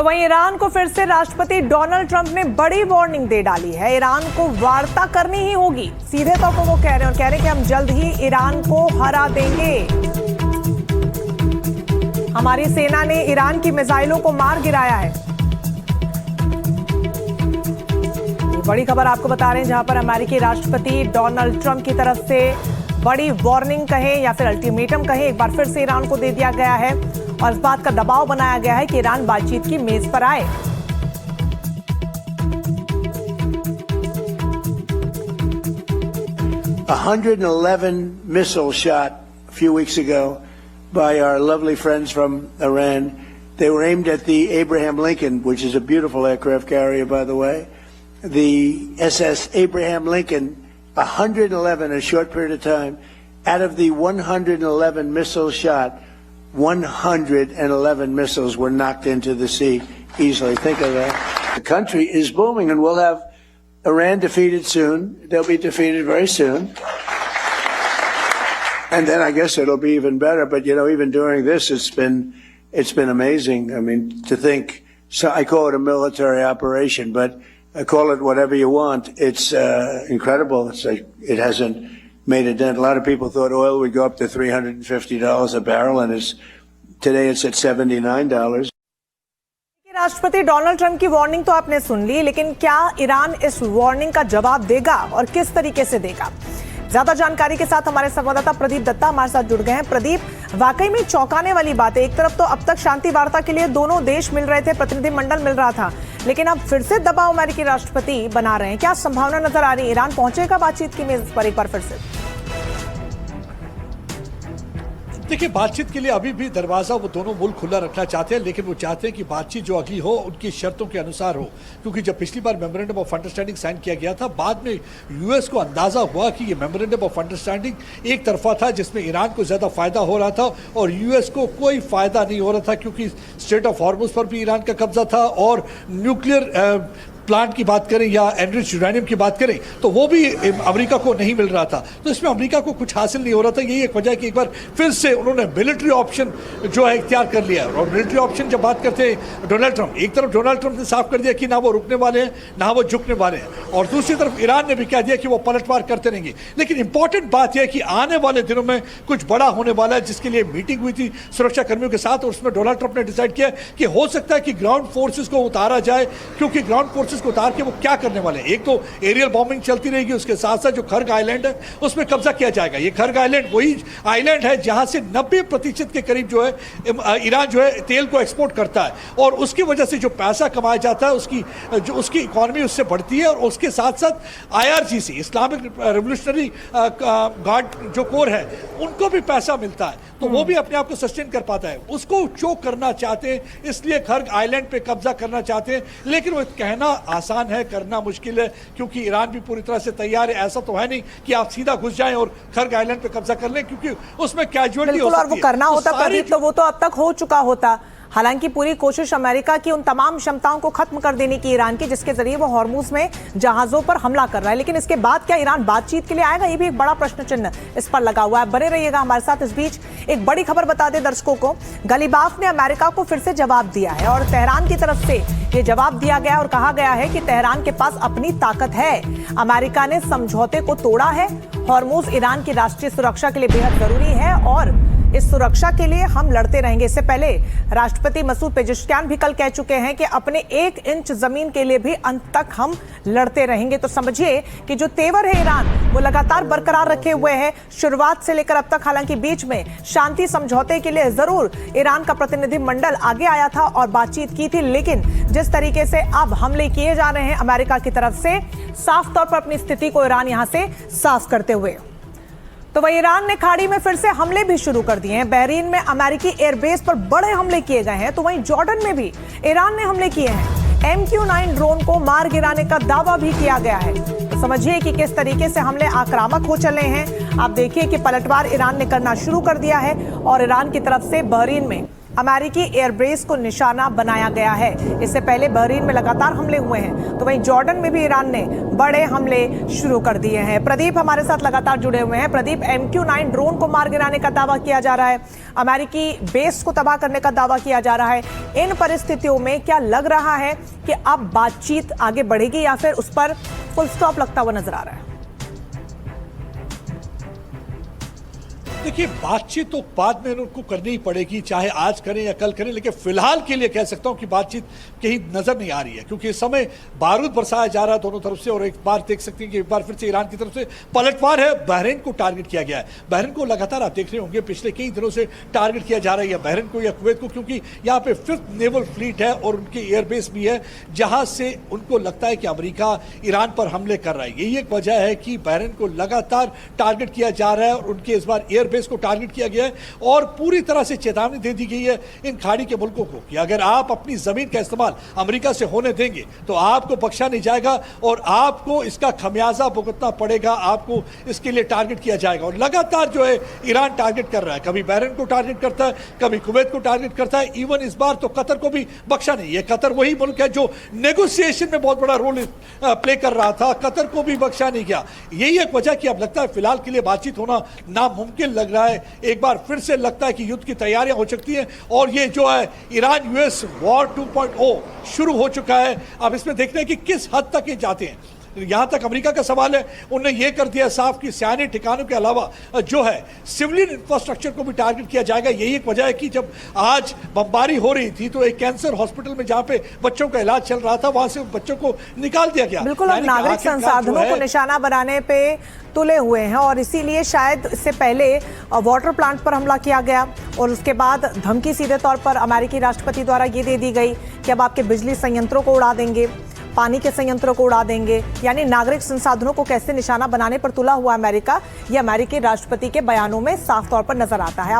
तो वहीं ईरान को फिर से राष्ट्रपति डोनाल्ड ट्रंप ने बड़ी वार्निंग दे डाली है। ईरान को वार्ता करनी ही होगी, सीधे तौर पर वो कह रहे हैं और कह रहे हैं कि हम जल्द ही ईरान को हरा देंगे। हमारी सेना ने ईरान की मिसाइलों को मार गिराया है। बड़ी खबर आपको बता रहे हैं, जहां पर अमेरिकी राष्ट्रपति डोनाल्ड ट्रंप की तरफ से बड़ी वार्निंग कहें या फिर अल्टीमेटम कहें, एक बार फिर से ईरान को दे दिया गया है और इस बात का दबाव बनाया गया है कि ईरान बातचीत की मेज पर आए। A 111 missile shot a few weeks ago by our lovely friends from Iran. They were aimed at the Abraham Lincoln, which is a beautiful aircraft carrier, by the way. The SS Abraham Lincoln, 111 in a short period of time. Out of the 111 missiles shot, 111 missiles were knocked into the sea easily. Think of that. The country is booming, and we'll have Iran defeated soon. They'll be defeated very soon. And then I guess it'll be even better. But, you know, even during this, it's been amazing. I mean, to think, so I call it a military operation, but call it whatever you want. It's incredible. It's like it hasn't made a dent. A lot of people thought oil would go up to $350 a barrel, and today it's at $79. राष्ट्रपति Donald Trump की warning तो आपने सुन ली, लेकिन क्या Iran इस warning का जवाब देगा और किस तरीके से देगा? ज्यादा जानकारी के साथ हमारे संवाददाता प्रदीप दत्ता हमारे साथ जुड़ गए हैं। प्रदीप, वाकई में चौंकाने वाली बात है। एक तरफ तो अब तक शांति वार्ता के लिए दोनों देश मिल रहे थे, प्रतिनिधिमंडल मिल रहा था, लेकिन अब फिर से दबाव अमेरिकी राष्ट्रपति बना रहे हैं। क्या संभावना नजर आ रही है ईरान पहुंचेगा बातचीत की मेज पर एक बार फिर से? देखिए, बातचीत के लिए अभी भी दरवाजा वो दोनों मुल्क खुला रखना चाहते हैं, लेकिन वो चाहते हैं कि बातचीत जो अगली हो उनकी शर्तों के अनुसार हो, क्योंकि जब पिछली बार मेमोरेंडम ऑफ अंडरस्टैंडिंग साइन किया गया था, बाद में यूएस को अंदाजा हुआ कि ये मेमोरेंडम ऑफ अंडरस्टैंडिंग एक तरफा था, जिसमें ईरान को ज्यादा फायदा हो रहा था और यूएस को कोई फायदा नहीं हो रहा था, क्योंकि स्ट्रेट ऑफ हॉर्मुज पर भी ईरान का कब्जा था और न्यूक्लियर प्लांट की बात करें या एनरिच्ड यूरेनियम की बात करें तो वो भी अमेरिका को नहीं मिल रहा था। तो इसमें अमेरिका को कुछ हासिल नहीं हो रहा था। यही एक वजह है कि एक बार फिर से उन्होंने मिलिट्री ऑप्शन जो है इख्तियार कर लिया। और मिलिट्री ऑप्शन जब बात करते हैं डोनाल्ड ट्रंप, एक तरफ डोनाल्ड ट्रंप ने साफ कर दिया कि ना वो रुकने वाले हैं ना वो झुकने वाले हैं, और दूसरी तरफ ईरान ने भी कह दिया कि वो पलटवार करते रहेंगे। लेकिन इंपॉर्टेंट बात यह है कि आने वाले दिनों में कुछ बड़ा होने वाला है, जिसके लिए मीटिंग हुई थी सुरक्षा कर्मियों के साथ, और उसमें डोनाल्ड ट्रंप ने डिसाइड किया कि हो सकता है कि ग्राउंड फोर्सेज को उतारा जाए, क्योंकि ग्राउंड फोर्सेज को उतार के वो क्या करने वाले हैं। एक तो एरियल बॉम्बिंग चलती रहेगी, उसके साथ साथ जो खर्ग आइलैंड है उसमें कब्जा किया जाएगा। ये खर्ग आइलैंड वही आइलैंड है जहां से 90% के करीब जो है ईरान जो है तेल को एक्सपोर्ट करता है, और उसकी वजह से जो पैसा कमाया जाता है उसकी इकोनॉमी उससे बढ़ती है। और उसके साथ साथ IRGC, इस्लामिक रेवोल्यूशनरी गार्ड जो कोर है, उनको भी पैसा मिलता है, तो वो भी अपने आप को सस्टेन कर पाता है। उसको चोक करना चाहते हैं, इसलिए खर्ग आइलैंड पे कब्जा करना चाहते हैं। लेकिन वो कहना आसान है, करना मुश्किल है, क्योंकि ईरान भी पूरी तरह से तैयार है। ऐसा तो है नहीं कि आप सीधा घुस जाएं और खर्ग आइलैंड पे कब्जा कर लें, क्योंकि उसमें कैजुअलिटी हो सकती है। और वो करना होता प्रदीप, तो वो तो अब तक हो चुका होता। हालांकि पूरी कोशिश अमेरिका की उन तमाम क्षमताओं को खत्म कर देने की ईरान की, जिसके जरिए वो हॉर्मुज में जहाजों पर हमला कर रहा है। लेकिन इसके बाद क्या ईरान बातचीत के लिए आएगा, ये भी एक बड़ा प्रश्न चिन्ह इस पर लगा हुआ है। बने रहिएगा हमारे साथ। इस बीच एक बड़ी खबर बता दें दर्शकों को, गलीबाफ ने अमेरिका को फिर से जवाब दिया है और तेहरान की तरफ से ये जवाब दिया गया और कहा गया है कि तेहरान के पास अपनी ताकत है। अमेरिका ने समझौते को तोड़ा है। हॉर्मुज ईरान की राष्ट्रीय सुरक्षा के लिए बेहद जरूरी है और इस सुरक्षा के लिए हम लड़ते रहेंगे। इससे पहले राष्ट्रपति मसूद पेजेश्कियान भी कल कह चुके हैं कि अपने 1 इंच जमीन के लिए भी अंत तक हम लड़ते रहेंगे। तो समझिए कि जो तेवर है ईरान वो लगातार बरकरार रखे हुए है, शुरुआत से लेकर अब तक। हालांकि बीच में शांति समझौते के लिए जरूर ईरान का प्रतिनिधिमंडल आगे आया था और बातचीत की थी, लेकिन जिस तरीके से अब हमले किए जा रहे हैं अमेरिका की तरफ से, साफ तौर पर अपनी स्थिति को ईरान यहां से साफ करते हुए, तो वही ईरान ने खाड़ी में फिर से हमले भी शुरू कर दिए हैं। बहरीन में अमेरिकी एयरबेस पर बड़े हमले किए गए हैं, तो वहीं जॉर्डन में भी ईरान ने हमले किए हैं। MQ-9 ड्रोन को मार गिराने का दावा भी किया गया है। तो समझिए कि किस तरीके से हमले आक्रामक हो चले हैं। आप देखिए कि पलटवार ईरान ने करना शुरू कर दिया है और ईरान की तरफ से बहरीन में अमेरिकी एयरबेस को निशाना बनाया गया है। इससे पहले बहरीन में लगातार हमले हुए हैं, तो वहीं जॉर्डन में भी ईरान ने बड़े हमले शुरू कर दिए हैं। प्रदीप हमारे साथ लगातार जुड़े हुए हैं। प्रदीप, MQ-9 ड्रोन को मार गिराने का दावा किया जा रहा है, अमेरिकी बेस को तबाह करने का दावा किया जा रहा है। इन परिस्थितियों में क्या लग रहा है कि अब बातचीत आगे बढ़ेगी या फिर उस पर फुल स्टॉप लगता हुआ नजर आ रहा है? देखिए, बातचीत तो बाद में उनको करनी ही पड़ेगी, चाहे आज करें या कल करें, लेकिन फिलहाल के लिए कह सकता हूं कि बातचीत कहीं नजर नहीं आ रही है, क्योंकि इस समय बारूद बरसाया जा रहा है दोनों तरफ से। और एक बार देख सकते हैं कि एक बार फिर से ईरान की तरफ से पलटवार है, बहरीन को टारगेट किया गया है। बहरीन को लगातार आप देख रहे होंगे पिछले कई दिनों से टारगेट किया जा रहा है, या बहरीन को या कुवैत को, क्योंकि यहाँ पे 5th नेवल फ्लीट है और उनके एयरबेस भी है, जहां से उनको लगता है कि अमेरिका ईरान पर हमले कर रहा है। यही एक वजह है कि बहरीन को लगातार टारगेट किया जा रहा है और उनके इस बार एयरबेस को टारगेट किया गया है। और पूरी तरह से चेतावनी दे दी गई है इन खाड़ी के मुल्कों को कि अगर आप अपनी जमीन का इस्तेमाल अमेरिका से होने देंगे तो आपको बख्शा नहीं जाएगा और आपको इसका खमियाजा भुगतना पड़ेगा, आपको इसके लिए टारगेट किया जाएगा। और लगातार जो है ईरान टारगेट कर रहा है, कभी बहरीन को टारगेट करता है, कभी कुवैत को टारगेट करता है, इवन इस बार तो कतर को भी बख्शा नहीं है। कतर वही मुल्क है जो नेगोशिएशन में बहुत बड़ा रोल प्ले कर रहा था, कतर को भी बख्शा नहीं गया। यही एक वजह कि अब लगता है फिलहाल के लिए बातचीत होना नामुमकिन लग रहा है। एक बार फिर से लगता है कि युद्ध की तैयारियां हो सकती हैं और ये जो है ईरान यूएस वॉर 2.0 शुरू हो चुका है। अब इसमें देखते हैं कि किस हद तक ये जाते हैं। यहां तक अमेरिका का सवाल है, उन्होंने ये कर दिया साफ कि सैन्य ठिकानों के अलावा जो है सिविलियन इंफ्रास्ट्रक्चर को भी टारगेट किया जाएगा। यही एक वजह है कि जब आज बमबारी हो रही थी तो एक कैंसर हॉस्पिटल में जहां पे बच्चों का इलाज चल रहा था, वहां से बच्चों को निकाल दिया गया। बिल्कुल, और नागरिक संसाधनों को निशाना बनाने पे तुले हुए हैं और इसीलिए शायद इससे पहले वाटर प्लांट पर हमला किया गया और उसके बाद धमकी सीधे तौर पर अमेरिकी राष्ट्रपति द्वारा ये दे दी गई कि अब आपके बिजली संयंत्रों को उड़ा देंगे, पानी के संयंत्रों को उड़ा देंगे। यानी नागरिक संसाधनों को कैसे निशाना बनाने पर तुला हुआ अमेरिका, ये अमेरिकी राष्ट्रपति के बयानों में साफ तौर पर नजर आता है।